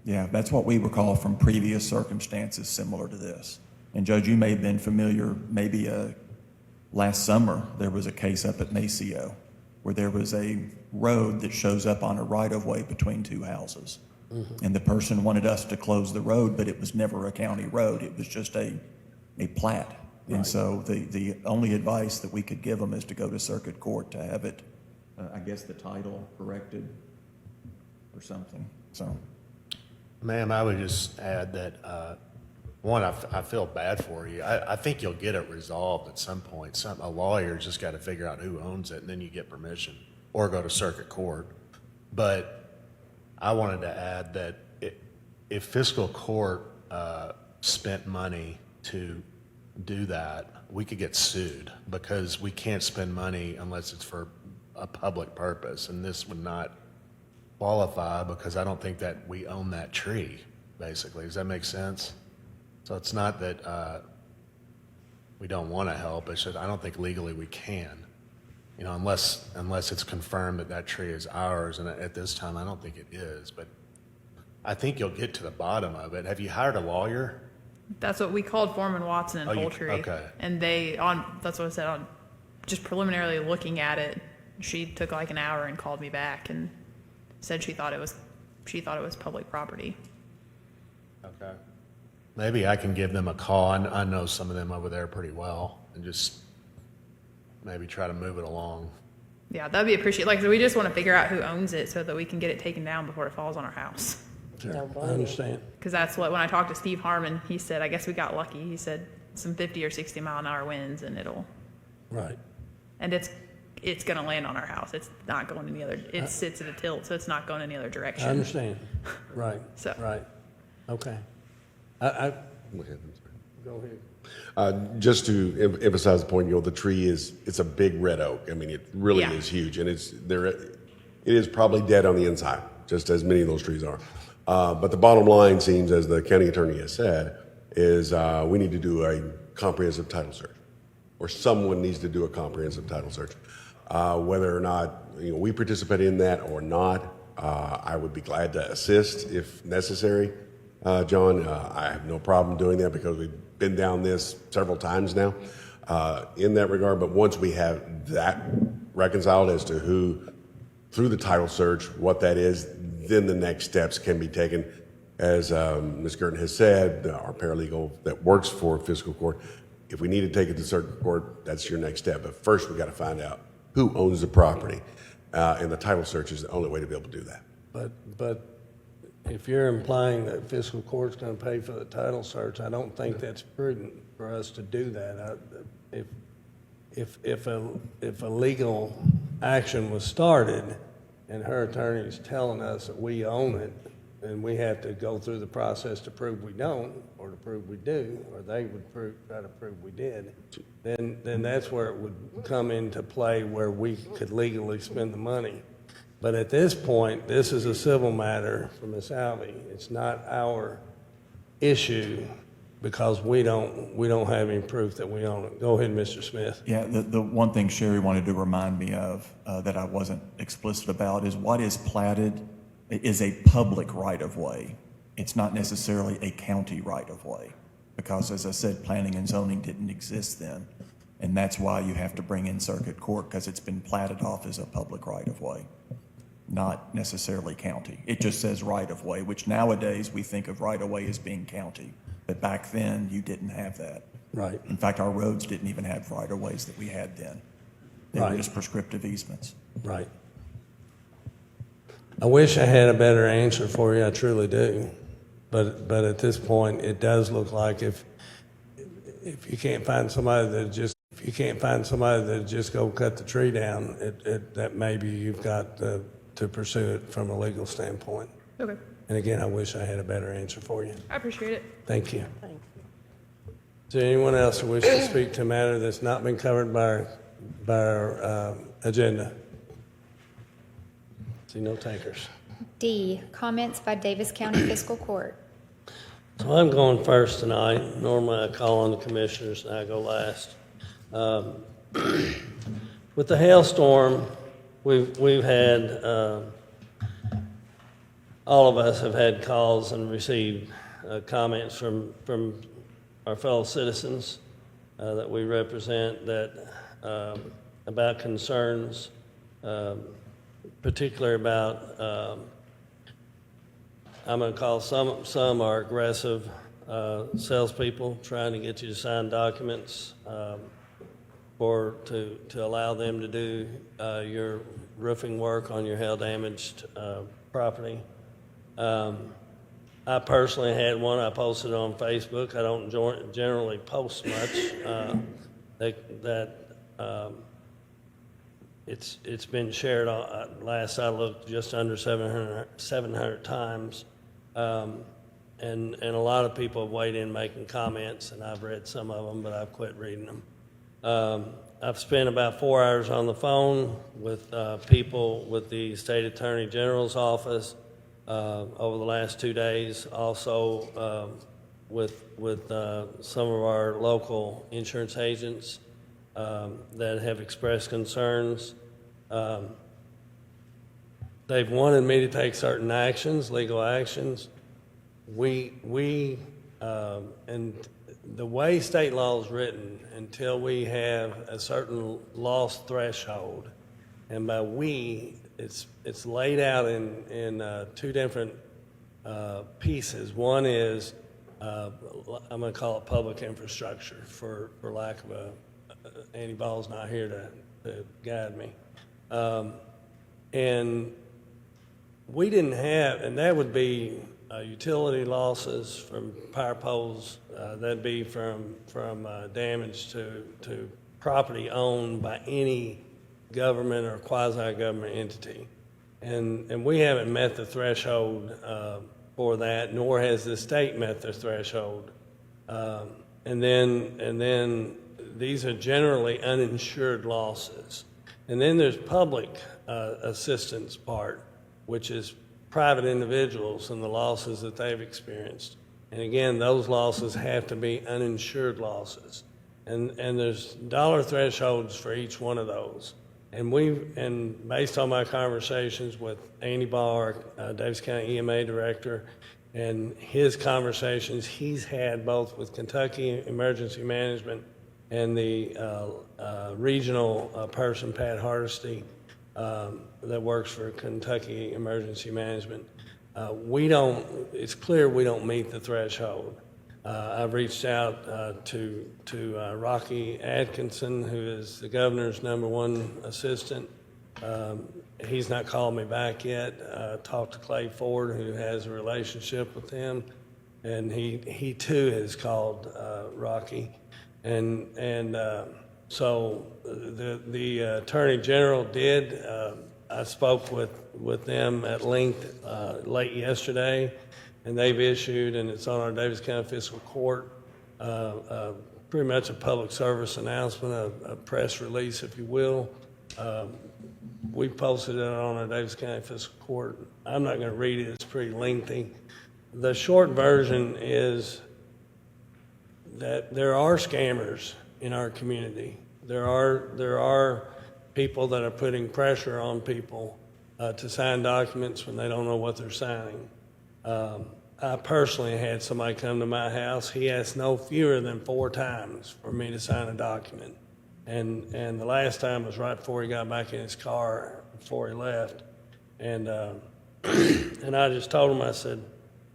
Yeah, that's what we recall from previous circumstances similar to this. And Judge, you may have been familiar, maybe last summer, there was a case up at Maceo where there was a road that shows up on a right-of-way between 2 houses. Mm-hmm. And the person wanted us to close the road, but it was never a county road. It was just a plat. Right. And so the only advice that we could give them is to go to circuit court to have it, I guess, the title corrected or something, so. Ma'am, I would just add that, one, I feel bad for you. I think you'll get it resolved at some point. A lawyer's just got to figure out who owns it, and then you get permission, or go to circuit court. But I wanted to add that if fiscal court spent money to do that, we could get sued, because we can't spend money unless it's for a public purpose, and this would not qualify because I don't think that we own that tree, basically. Does that make sense? So it's not that we don't want to help, it's just I don't think legally we can. You know, unless it's confirmed that that tree is ours, and at this time, I don't think it is, but I think you'll get to the bottom of it. Have you hired a lawyer? That's what we called Foreman Watson and Oh, Poultry. okay. And that's what I said, on just preliminarily looking at it, she took like an hour and called me back and said she thought it was public property. Okay. Maybe I can give them a call. I know some of them over there pretty well, and just maybe try to move it along. Yeah, that'd be appreciated. Like, so we just want to figure out who owns it so that we can get it taken down before it falls on our house. Sure, Don't blame I you. understand. Because that's what, when I talked to Steve Harmon, he said, I guess we got lucky. He said some 50 or 60 mile an hour winds and Right. it's going to land on our house. It's not going any other, it sits at a tilt, so it's not going any other direction. I understand. Right. So- Right. Okay. Go ahead. Just to emphasize the point, the tree it's a big red oak. I mean, it really Yeah. is huge, and it is probably dead on the inside, just as many of those trees are. But the bottom line seems, as the county attorney has said, is we need to do a comprehensive title search, or someone needs to do a comprehensive title search. Whether or not we participate in that or not, I would be glad to assist if necessary. John, I have no problem doing that because we've been down this several times now in that regard. But once we have that reconciled as to who, through the title search, what that is, then the next steps can be taken. As Ms. Girton has said, our paralegal that works for fiscal court, if we need to take it to circuit court, that's your next step. But first, we got to find out who owns the property, and the title search is the only way to be able to do that. But if you're implying that fiscal court's going to pay for the title search, I don't think that's prudent for us to do that. If a legal action was started and her attorney's telling us that we own it, and we have to go through the process to prove we don't, or to prove we do, or they would try to prove we did, then that's where it would come into play where we could legally spend the money. But at this point, this is a civil matter for Ms. Alvey. It's not our issue because we don't have any proof that we own it. Go ahead, Mr. Smith. Yeah, the one thing Sherry wanted to remind me of that I wasn't explicit about is what is platted is a public right-of-way. It's not necessarily a county right-of-way because, as I said, planning and zoning didn't exist then. And that's why you have to bring in circuit court, because it's been platted off as a public right-of-way, not necessarily county. It just says right-of-way, which nowadays we think of right-of-way as being county. But back then, you didn't have that. Right. In fact, our roads didn't even have right-of-ways that we had then. They were Right. just prescriptive easements. Right. I wish I had a better answer for you. I truly do. But at this point, it does look like if you can't find somebody that just go cut the tree down, that maybe you've got to pursue it from a legal standpoint. Okay, And again, I wish I had a better answer for you. I appreciate it. Thank you. Thank you. Is there anyone else who wishes to speak to a matter that's not been covered by our agenda? See no takers. D, comments by Davis County Fiscal Court. So I'm going first tonight. Normally I call on the commissioners and I go last. With the hailstorm, we've had, all of us have had calls and received comments from our fellow citizens that we represent that about concerns, particularly about I'm going to call some are aggressive salespeople trying to get you to sign documents to allow them to do your roofing work on your hail damaged property. I personally had one. I posted it on Facebook. I don't generally post much. It's been shared. Last I looked, just under 700 times. And a lot of people have weighed in making comments, and I've read some of them, but I've quit reading them. I've spent about 4 hours on the phone with people with the State Attorney General's office over the last 2 days. Also, with some of our local insurance agents that have expressed concerns. They've wanted me to take certain actions, legal actions. And the way state law is written, until we have a certain loss threshold, and by we, it's laid out in two different pieces. One is, I'm going to call it public infrastructure, for lack of Andy Ball's not here to guide me. And we didn't have, and that would be utility losses from power poles. That'd be from damage to property owned by any government or quasi-government entity. And we haven't met the threshold for that, nor has the state met the threshold. And then these are generally uninsured losses. And then there's public assistance part, which is private individuals and the losses that they've experienced. And again, those losses have to be uninsured losses. And there's dollar thresholds for each one of those. And based on my conversations with Andy Ball, Daviess County EMA Director, and his conversations he's had both with Kentucky Emergency Management and the regional person, Pat Hardesty, that works for Kentucky Emergency Management, it's clear we don't meet the threshold. I've reached out to Rocky Atkinson, who is the governor's #1 assistant. He's not called me back yet. Talked to Clay Ford, who has a relationship with him, and he too has called Rocky. So the Attorney General did. I spoke with them at length late yesterday, and they've issued, and it's on our Daviess County Fiscal Court, pretty much a public service announcement, a press release, if you will. We posted it on our Daviess County Fiscal Court. I'm not going to read it. It's pretty lengthy. The short version is that there are scammers in our community. There are people that are putting pressure on people to sign documents when they don't know what they're signing. I personally had somebody come to my house. He asked no fewer than 4 times for me to sign a document. And the last time was right before he got back in his car, before he left. And I just told him, I said,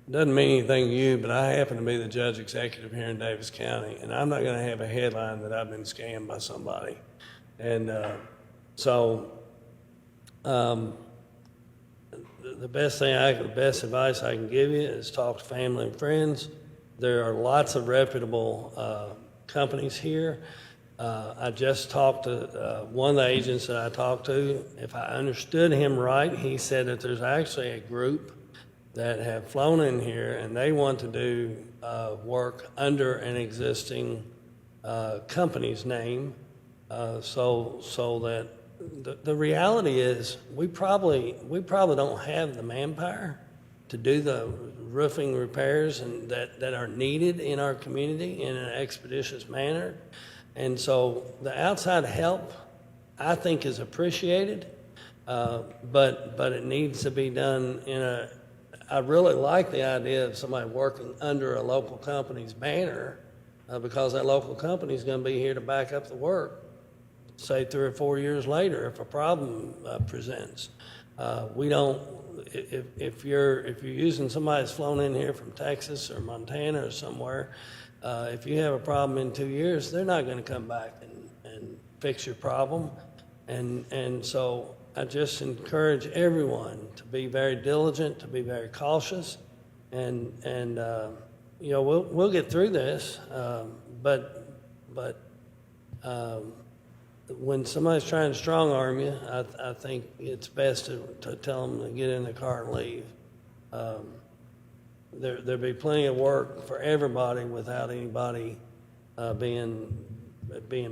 it doesn't mean anything to you, but I happen to be the judge executive here in Daviess County, and I'm not going to have a headline that I've been scammed by somebody. And the best advice I can give you is talk to family and friends. There are lots of reputable companies here. I just talked to one of the agents that I talked to. If I understood him right, he said that there's actually a group that have flown in here and they want to do work under an existing company's name, so that the reality is we probably don't have the manpower to do the roofing repairs and that are needed in our community in an expeditious manner. And so the outside help, I think, is appreciated, but it needs to be done I really like the idea of somebody working under a local company's banner, because that local company is going to be here to back up the work, say 3 or 4 years later if a problem presents. We don't. If you're using somebody that's flown in here from Texas or Montana or somewhere, if you have a problem in 2 years, they're not going to come back and fix your problem. And so I just encourage everyone to be very diligent, to be very cautious, and we'll get through this. But when somebody's trying to strong arm you, I think it's best to tell them to get in the car and leave. There'll be plenty of work for everybody without anybody being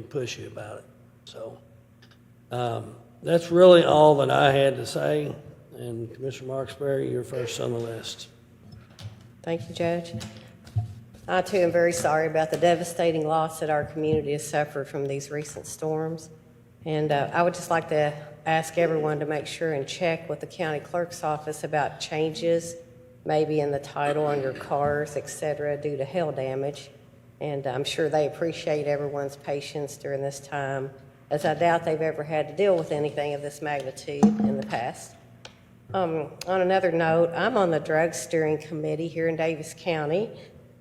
pushy about it. So that's really all that I had to say. And Commissioner Marksberry, you're first on the list. Thank you, Judge. I too am very sorry about the devastating loss that our community has suffered from these recent storms. And I would just like to ask everyone to make sure and check with the county clerk's office about changes, maybe in the title on your cars, et cetera, due to hail damage. And I'm sure they appreciate everyone's patience during this time, as I doubt they've ever had to deal with anything of this magnitude in the past. On another note, I'm on the drug steering committee here in Daviess County.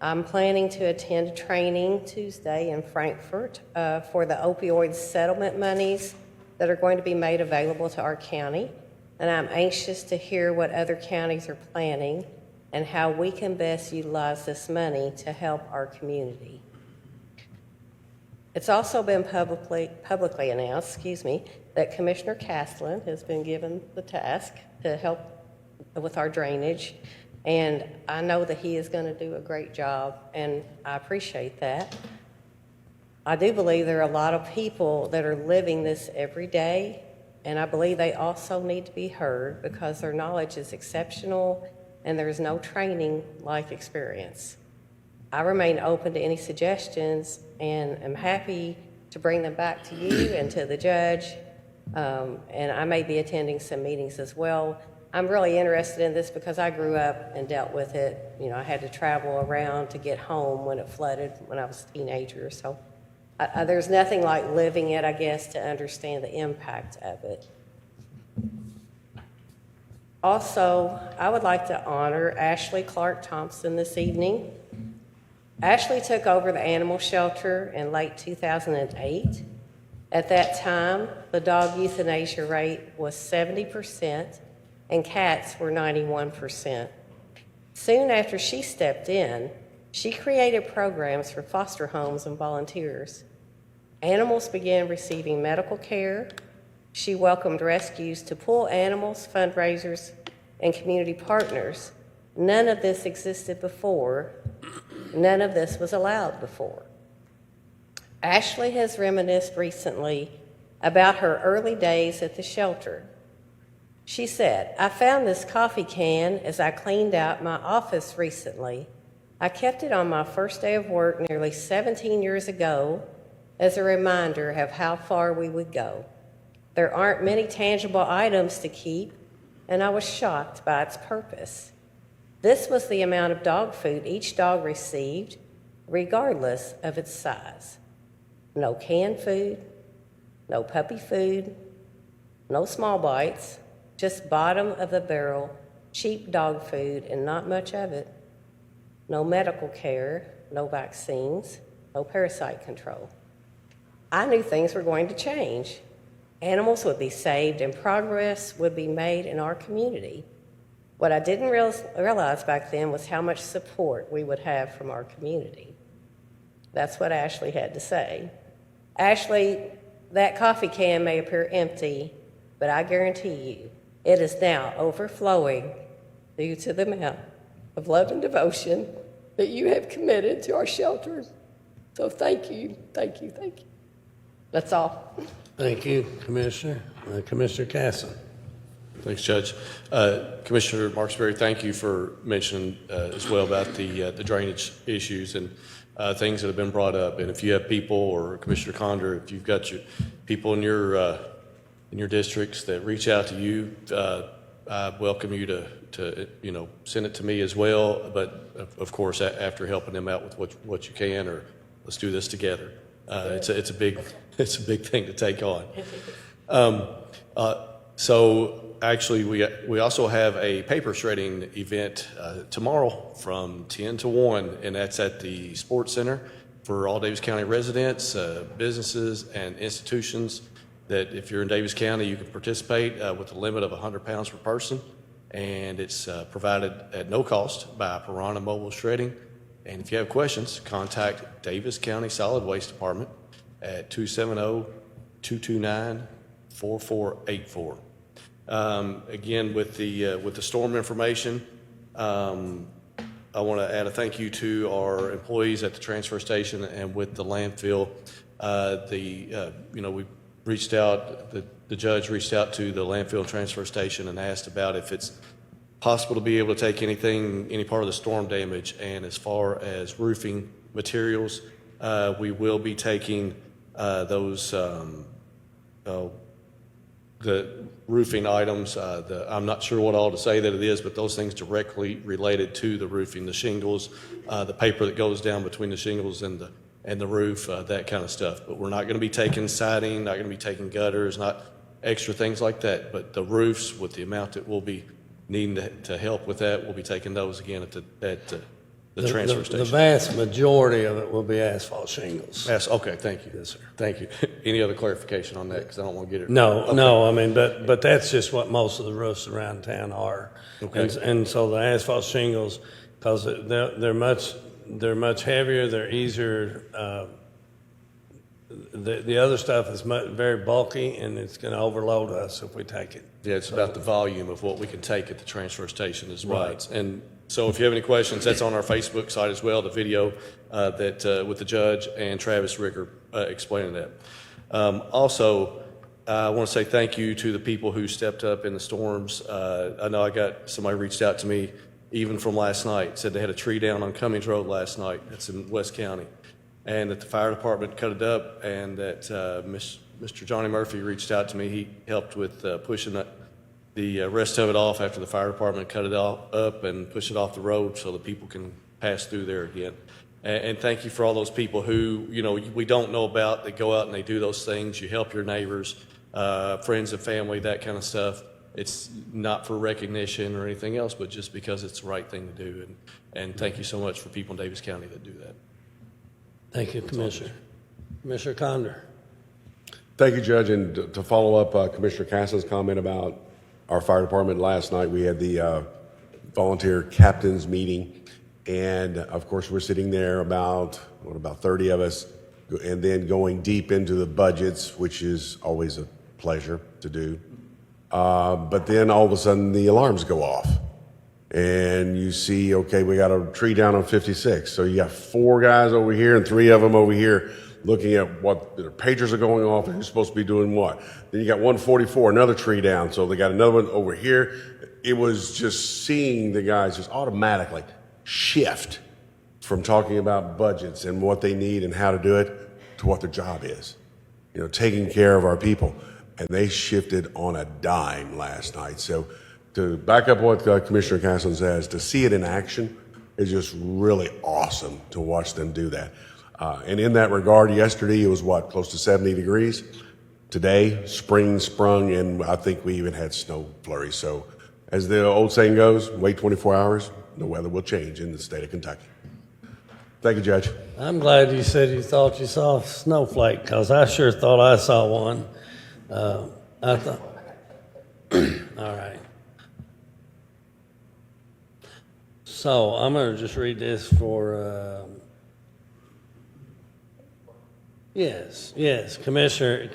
I'm planning to attend a training Tuesday in Frankfurt for the opioid settlement monies that are going to be made available to our county. And I'm anxious to hear what other counties are planning and how we can best utilize this money to help our community. It's also been publicly announced, that Commissioner Castlen has been given the task to help with our drainage. And I know that he is going to do a great job, and I appreciate that. I do believe there are a lot of people that are living this every day, and I believe they also need to be heard because their knowledge is exceptional and there is no training like experience. I remain open to any suggestions and am happy to bring them back to you and to the judge, and I may be attending some meetings as well. I'm really interested in this because I grew up and dealt with it. You know, I had to travel around to get home when it flooded when I was a teenager. So there's nothing like living it, I guess, to understand the impact of it. Also, I would like to honor Ashley Clark Thompson this evening. Ashley took over the animal shelter in late 2008. At that time, the dog euthanasia rate was 70%. And cats were 91%. Soon after she stepped in, she created programs for foster homes and volunteers. Animals began receiving medical care. She welcomed rescues to pull animals, fundraisers, and community partners. None of this existed before. None of this was allowed before. Ashley has reminisced recently about her early days at the shelter. She said, "I found this coffee can as I cleaned out my office recently. I kept it on my first day of work nearly 17 years ago as a reminder of how far we would go. There aren't many tangible items to keep, and I was shocked by its purpose. This was the amount of dog food each dog received, regardless of its size. No canned food, no puppy food, no small bites, just bottom of the barrel, cheap dog food and not much of it. No medical care, no vaccines, no parasite control. I knew things were going to change. Animals would be saved and progress would be made in our community. What I didn't realize back then was how much support we would have from our community." That's what Ashley had to say. Ashley, that coffee can may appear empty, but I guarantee you, it is now overflowing due to the amount of love and devotion that you have committed to our shelters. So thank you, thank you, thank you. That's all. Thank you, Commissioner. Commissioner Castlen. Thanks, Judge. Commissioner Marksberry, thank you for mentioning as well about the drainage issues and things that have been brought up. And if you have people, or Commissioner Condor, if you've got your people in your districts that reach out to you, I welcome you to send it to me as well. But of course, after helping them out with what you can, or let's do this together. It's a big thing to take on. So actually, we also have a paper shredding event tomorrow from 10 to 1, and that's at the Sports Center for all Daviess County residents, businesses, and institutions. That if you're in Daviess County, you can participate with a limit of 100 pounds per person, and it's provided at no cost by Piranha Mobile Shredding. And if you have questions, contact Daviess County Solid Waste Department at 270-229-4484. Again, with the storm information, I want to add a thank you to our employees at the transfer station and with the landfill. We reached out. The judge reached out to the landfill and transfer station and asked about if it's possible to be able to take any part of the storm damage. And as far as roofing materials, we will be taking those the roofing items. I'm not sure what all to say that it is, but those things directly related to the roofing, the shingles, the paper that goes down between the shingles and the roof, that kind of stuff. But we're not going to be taking siding, not going to be taking gutters, not extra things like that. But the roofs, with the amount that we'll be needing to help with that, we'll be taking those again at the transfer station. The vast majority of it will be asphalt shingles. Yes, okay, thank you. Yes, sir. Thank you. Any other clarification on that? Because I don't want to get it. No, Okay. no, I mean, but that's just what most of the roofs around town are. Okay. And so the asphalt shingles, because they're much heavier, they're easier. The other stuff is very bulky, and it's going to overload us if we take it. Yeah, it's about the volume of what we can take at the transfer station is why. Right. And so if you have any questions, that's on our Facebook site as well, the video that with the judge and Travis Ricker explaining that. Also, I want to say thank you to the people who stepped up in the storms. I know somebody reached out to me even from last night, said they had a tree down on Cummings Road last night. That's in West County. And that the fire department cut it up, and that Mr. Johnny Murphy reached out to me. He helped with pushing the rest of it off after the fire department cut it up and push it off the road so that people can pass through there again. And thank you for all those people who, we don't know about, that go out and they do those things. You help your neighbors, friends and family, that kind of stuff. It's not for recognition or anything else, but just because it's the right thing to do. And thank you so much for people in Daviess County that do that. Thank you, Commissioner. Commissioner Condor. Thank you, Judge. And to follow up Commissioner Castlen's comment about our fire department, last night we had the volunteer captains meeting. And of course, we're sitting there about 30 of us, and then going deep into the budgets, which is always a pleasure to do. But then all of a sudden the alarms go off. And you see, okay, we got a tree down on 56. So you got 4 guys over here and 3 of them over here looking at what their pagers are going off and who's supposed to be doing what. Then you got 144, another tree down. So they got another one over here. It was just seeing the guys just automatically shift from talking about budgets and what they need and how to do it to what their job is, taking care of our people. And they shifted on a dime last night. So to back up what Commissioner Castlen says, to see it in action is just really awesome to watch them do that. And in that regard, yesterday it was close to 70 degrees. Today, spring sprung, and I think we even had snow flurries. So as the old saying goes, wait 24 hours, the weather will change in the state of Kentucky. Thank you, Judge. I'm glad you said you thought you saw a snowflake, because I sure thought I saw one. I thought, all right. So I'm going to just read this for, yes, Commissioner,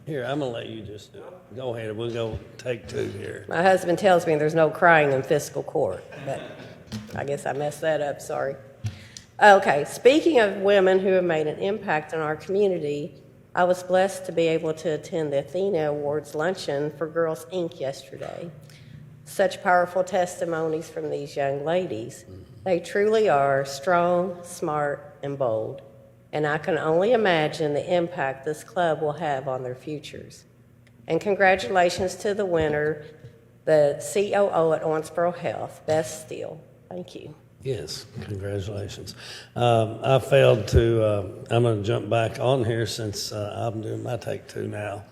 here, I'm going to let you just do it. Go ahead, we'll go take 2 here. My husband tells me there's no crying in fiscal court, but I guess I messed that up, sorry. Okay, speaking of women who have made an impact on our community, I was blessed to be able to attend the Athena Awards luncheon for Girls Inc. yesterday. Such powerful testimonies from these young ladies. They truly are strong, smart, and bold, and I can only imagine the impact this club will have on their futures. And congratulations to the winner, the COO at Owensboro Health, Beth Steele. Thank you. Yes, congratulations. I failed to, I'm going to jump back on here since I'm doing my take 2 now.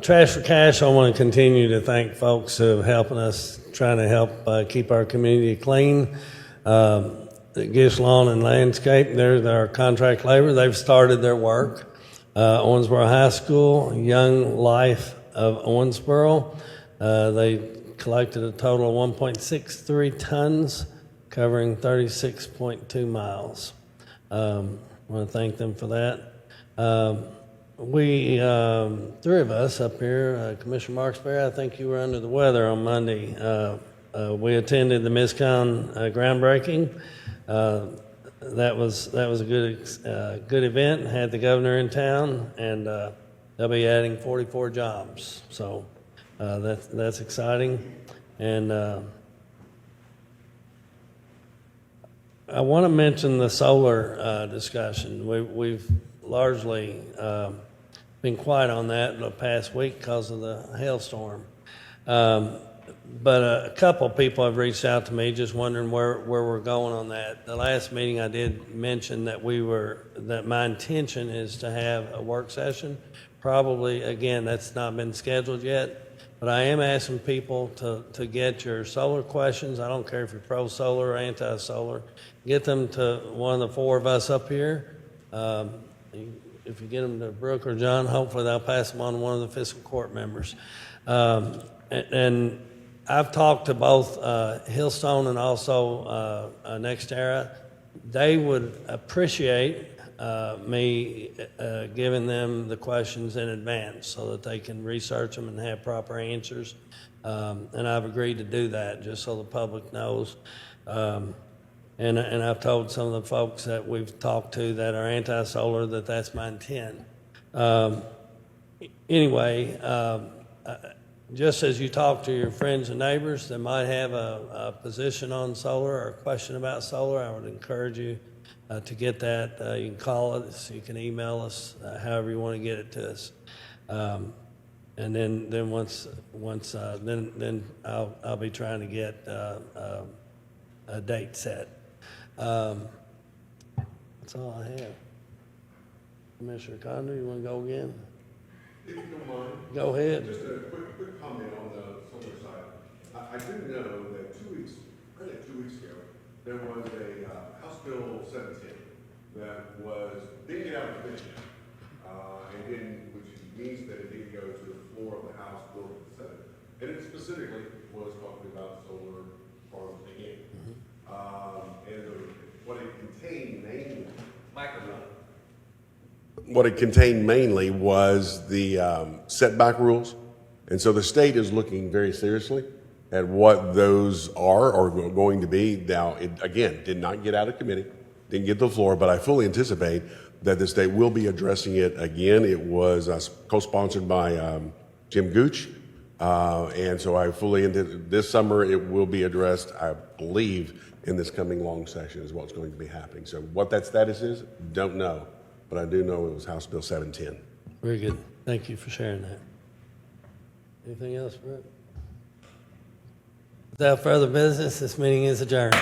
Trash for Cash, I want to continue to thank folks who have helping us, trying to help keep our community clean. Gish Lawn and Landscape, they're our contract labor. They've started their work. Owensboro High School, Young Life of Owensboro, they collected a total of 1.63 tons, covering 36.2 miles. I want to thank them for that. We, 3 of us up here, Commissioner Marksberry, I think you were under the weather on Monday. We attended the MISCON groundbreaking. That was a good event. Had the governor in town, and they'll be adding 44 jobs. So that's exciting. And I want to mention the solar discussion. We've largely been quiet on that the past week because of the hailstorm. But a couple people have reached out to me just wondering where we're going on that. The last meeting I did mention that that my intention is to have a work session. Probably, again, that's not been scheduled yet. But I am asking people to get your solar questions. I don't care if you're pro-solar or anti-solar. Get them to one of the four of us up here. If you get them to Brooke or John, hopefully they'll pass them on to one of the fiscal court members. And I've talked to both Hillstone and also NextEra. They would appreciate me giving them the questions in advance so that they can research them and have proper answers. And I've agreed to do that just so the public knows. And I've told some of the folks that we've talked to that are anti-solar that that's my intent. Anyway, just as you talk to your friends and neighbors that might have a position on solar or a question about solar, I would encourage you to get that. You can call us, you can email us, however you want to get it to us. And then once I'll be trying to get a date set. That's all I have. Commissioner Condon, you want to go again? If you don't mind. Go ahead. Just a quick comment on the solar side. I do know that 2 weeks ago, there was a House Bill 17 that was didn't get out of committee, which means that it didn't go to the floor of the House, floor of the Senate, and it specifically was talking about solar farms again. What it contained mainly. What it contained mainly was the setback rules. And so the state is looking very seriously at what those are or going to be. Now, it, again, did not get out of committee, didn't get to the floor, but I fully anticipate that the state will be addressing it again. It was co-sponsored by Jim Gooch. And so I fully intend this summer it will be addressed, I believe, in this coming long session is what's going to be happening. So what that status is, don't know. But I do know it was House Bill 710. Very good. Thank you for sharing that. Anything else, Brett? Without further business, this meeting is adjourned.